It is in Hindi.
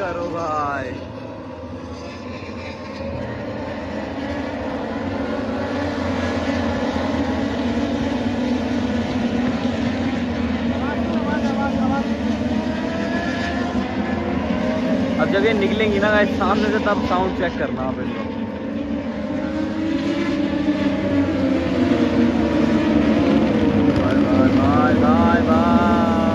करो भाई। अब जब ये निकलेंगी ना गाइस सामने से, तब साउंड चेक करना आप इनको। Bye bye bye bye bye.